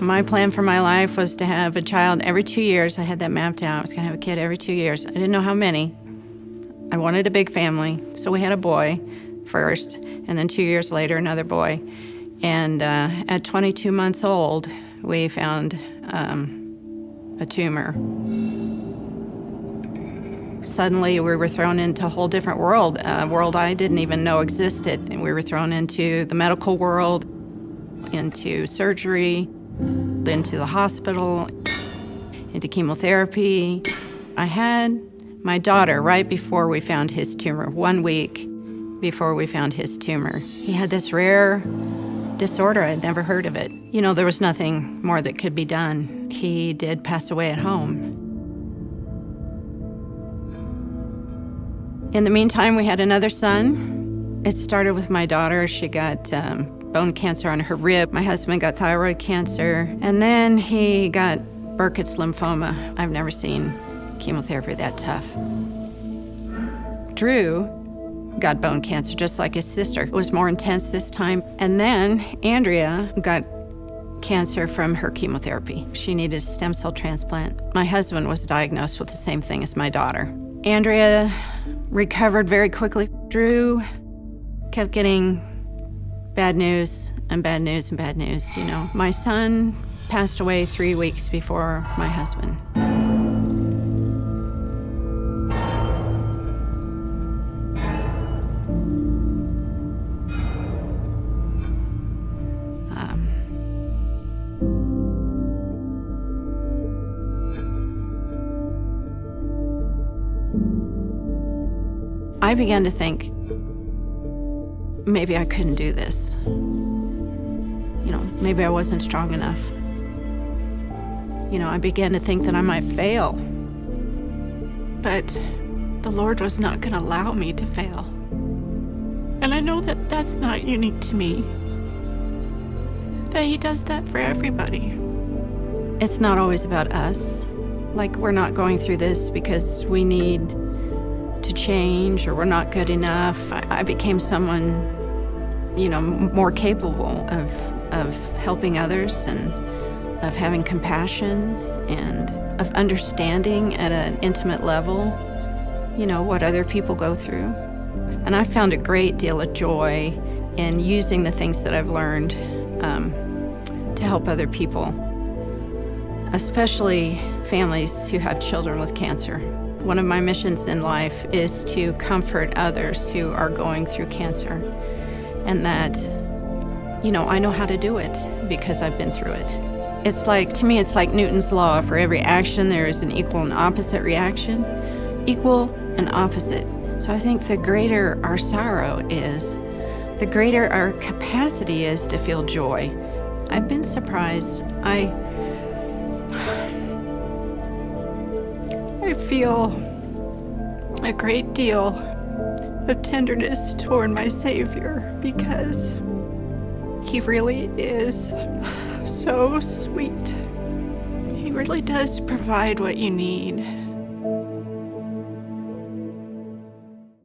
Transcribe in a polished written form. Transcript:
My plan for my life was to have a child every 2 years. I had that mapped out. I was going to have a kid every 2 years. I didn't know how many. I wanted a big family, so we had a boy first, and then 2 years later, another boy. And at 22 months old, we found a tumor. Suddenly, we were thrown into a whole different world, a world I didn't even know existed. And we were thrown into the medical world, into surgery, into the hospital, into chemotherapy. I had my daughter right before we found his tumor, 1 week before we found his tumor. He had this rare disorder. I'd never heard of it. You know, there was nothing more that could be done. He did pass away at home. In the meantime, we had another son. It started with my daughter. She got bone cancer on her rib. My husband got thyroid cancer. And then he got Burkitt's lymphoma. I've never seen chemotherapy that tough. Drew got bone cancer just like his sister. It was more intense this time. And then Andrea got cancer from her chemotherapy. She needed a stem cell transplant. My husband was diagnosed with the same thing as my daughter. Andrea recovered very quickly. Drew kept getting bad news and bad news and bad news, you know. My son passed away 3 weeks before my husband. I began to think, maybe I couldn't do this. You know, maybe I wasn't strong enough. You know, I began to think that I might fail. But the Lord was not going to allow me to fail. And I know that that's not unique to me. That He does that for everybody. It's not always about us. Like, we're not going through this because we need to change or we're not good enough. I became someone, you know, more capable of helping others and of having compassion and of understanding at an intimate level, you know, what other people go through. And I found a great deal of joy in using the things that I've learned to help other people, especially families who have children with cancer. One of my missions in life is to comfort others who are going through cancer, and that, you know, I know how to do it because I've been through it. It's like, to me, it's like Newton's law. For every action, there is an equal and opposite reaction. Equal and opposite. So I think the greater our sorrow is, the greater our capacity is to feel joy. I've been surprised. I feel a great deal of tenderness toward my Savior because He really is so sweet. He really does provide what you need.